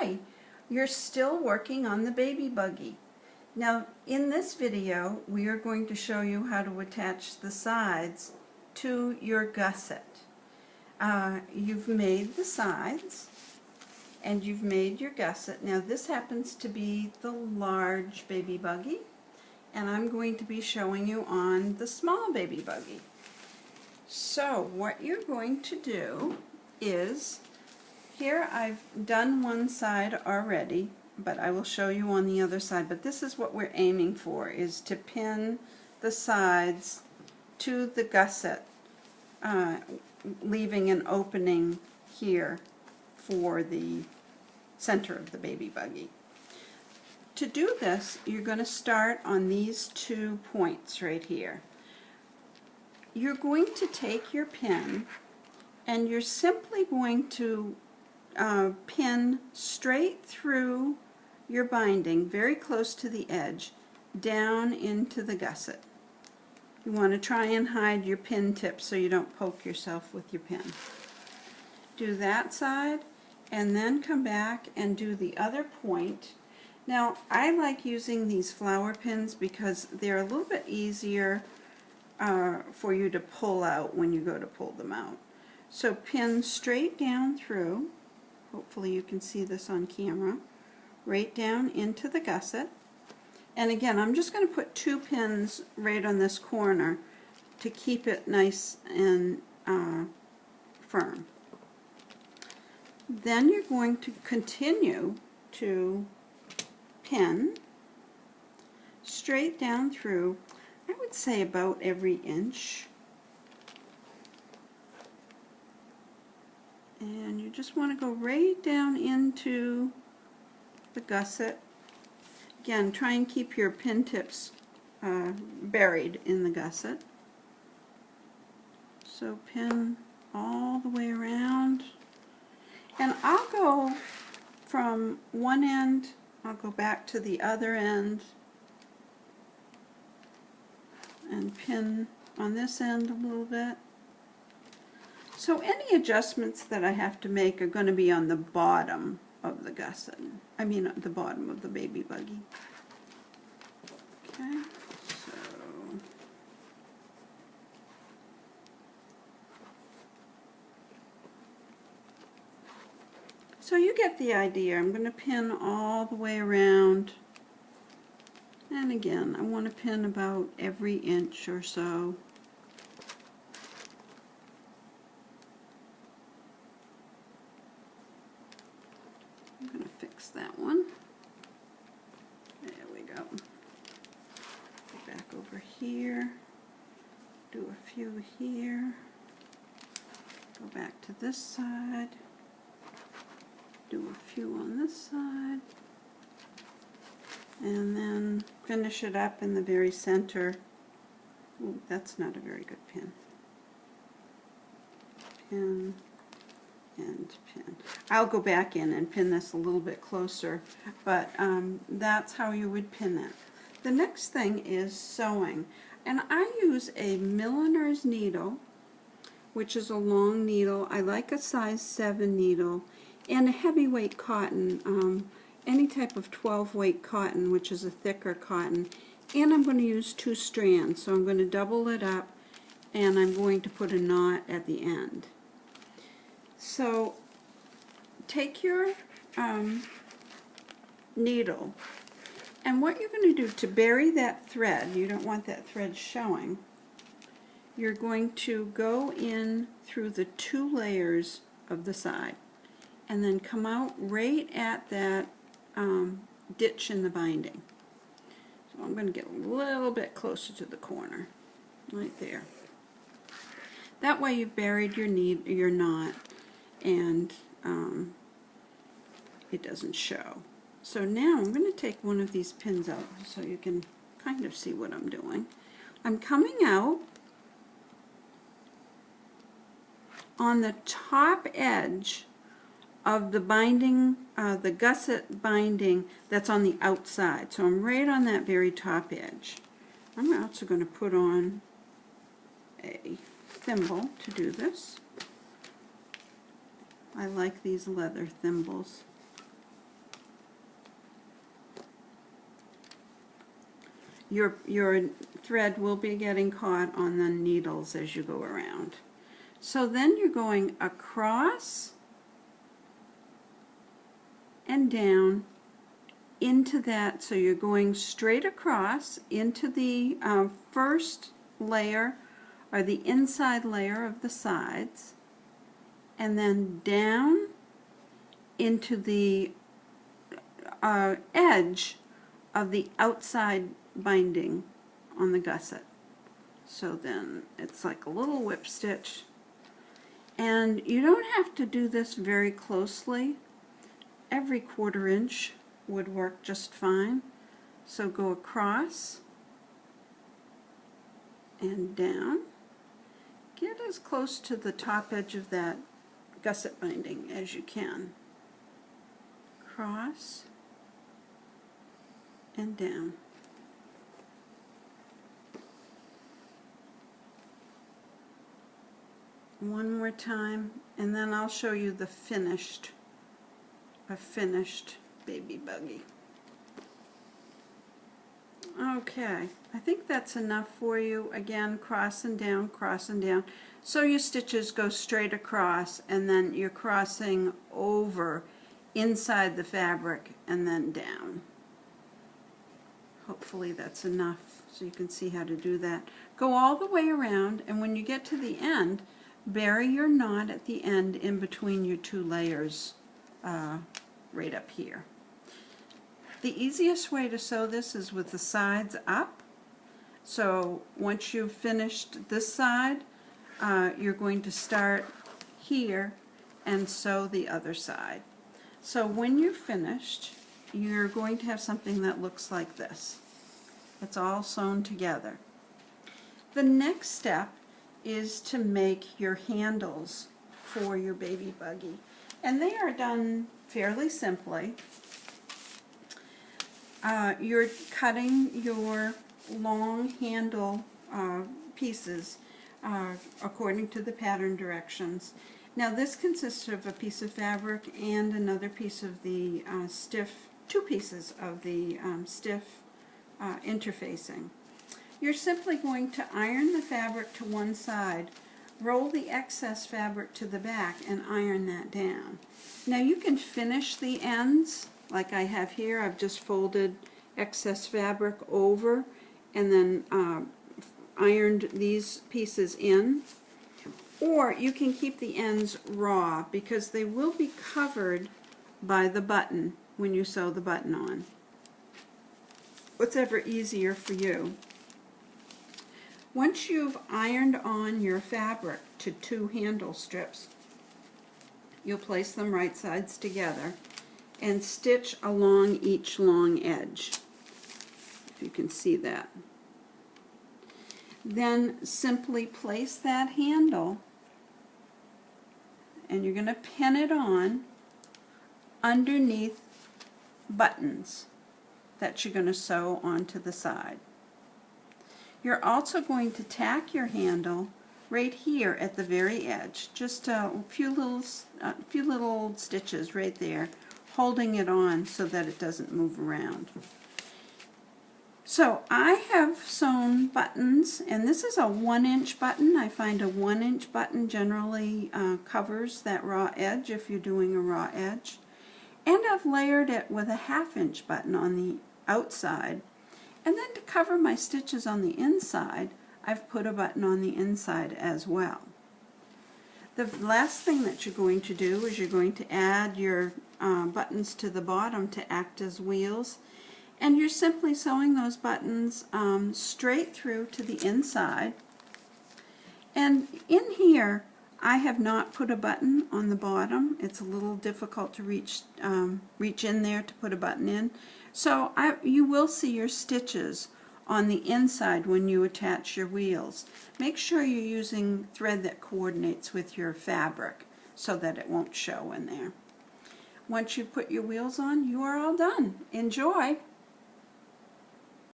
Hi, you're still working on the baby buggy. Now in this video we are going to show you how to attach the sides to your gusset. You've made the sides and you've made your gusset. Now this happens to be the large baby buggy and I'm going to be showing you on the small baby buggy. So what you're going to do is, here I've done one side already, but I will show you on the other side. But this is what we're aiming for, is to pin the sides to the gusset, leaving an opening here for the center of the baby buggy. To do this, you're going to start on these 2 points right here. You're going to take your pin and you're simply going to pin straight through your binding, very close to the edge, down into the gusset. You want to try and hide your pin tip so you don't poke yourself with your pin. Do that side and then come back and do the other point. Now I like using these flower pins because they're a little bit easier for you to pull out when you go to pull them out. So pin straight down through, hopefully you can see this on camera, right down into the gusset. And again, I'm just going to put 2 pins right on this corner to keep it nice and firm. Then you're going to continue to pin straight down through, I would say about every inch. And you just want to go right down into the gusset. Again, try and keep your pin tips buried in the gusset. So pin all the way around. And I'll go from one end, I'll go back to the other end and pin on this end a little bit. So any adjustments that I have to make are going to be on the bottom of the gusset. I mean at the bottom of the baby buggy. Okay, so you get the idea. I'm going to pin all the way around. And again, I want to pin about every inch or so. I'm going to fix that one. There we go. Go back over here. Do a few here. Go back to this side. Do a few on this side. And then finish it up in the very center. Ooh, that's not a very good pin. Pin and pin. I'll go back in and pin this a little bit closer, but that's how you would pin it. The next thing is sewing, and I use a milliner's needle, which is a long needle. I like a size 7 needle, and a heavyweight cotton, any type of 12 weight cotton, which is a thicker cotton. And I'm going to use 2 strands, so I'm going to double it up and I'm going to put a knot at the end. So take your needle, and what you're going to do to bury that thread, you don't want that thread showing, you're going to go in through the 2 layers of the side and then come out right at that ditch in the binding. So I'm going to get a little bit closer to the corner, right there. That way you've buried your knot and it doesn't show. So now I'm going to take one of these pins out so you can kind of see what I'm doing. I'm coming out on the top edge of the binding, the gusset binding that's on the outside. So I'm right on that very top edge. I'm also going to put on a thimble to do this. I like these leather thimbles. your thread will be getting caught on the needles as you go around. So then you're going across and down into that, so you're going straight across into the first layer or the inside layer of the sides, and then down into the edge of the outside binding on the gusset. So then it's like a little whip stitch, and you don't have to do this very closely. Every 1/4 inch would work just fine. So go across and down. Get as close to the top edge of that gusset binding as you can. Cross and down. One more time, and then I'll show you the finished baby buggy. Okay, I think that's enough for you. Again, cross and down, cross and down. So your stitches go straight across, and then you're crossing over inside the fabric and then down. Hopefully that's enough so you can see how to do that. Go all the way around, and when you get to the end, bury your knot at the end in between your 2 layers right up here. The easiest way to sew this is with the sides up. So once you've finished this side, you're going to start here and sew the other side. So when you're finished, you're going to have something that looks like this. It's all sewn together. The next step is to make your handles for your baby buggy, and they are done fairly simply. You're cutting your long handle pieces according to the pattern directions. Now this consists of a piece of fabric and another piece of the stiff, 2 pieces of the stiff interfacing. You're simply going to iron the fabric to one side, roll the excess fabric to the back, and iron that down. Now you can finish the ends like I have here. I've just folded excess fabric over and then ironed these pieces in. Or you can keep the ends raw because they will be covered by the button when you sew the button on. Whatever easier for you. Once you've ironed on your fabric to 2 handle strips, you'll place them right sides together and stitch along each long edge, if you can see that. Then simply place that handle, and you're going to pin it on underneath buttons that you're going to sew onto the side. You're also going to tack your handle right here at the very edge, just a few little stitches right there, holding it on so that it doesn't move around. So I have sewn buttons, and this is a 1-inch button. I find a 1-inch button generally covers that raw edge if you're doing a raw edge. And I've layered it with a 1/2-inch button on the outside. And then to cover my stitches on the inside, I've put a button on the inside as well. The last thing that you're going to do is you're going to add your buttons to the bottom to act as wheels. And you're simply sewing those buttons straight through to the inside. And in here, I have not put a button on the bottom. It's a little difficult to reach in there to put a button in. So you will see your stitches on the inside when you attach your wheels. Make sure you're using thread that coordinates with your fabric so that it won't show in there. Once you've put your wheels on, you are all done. Enjoy!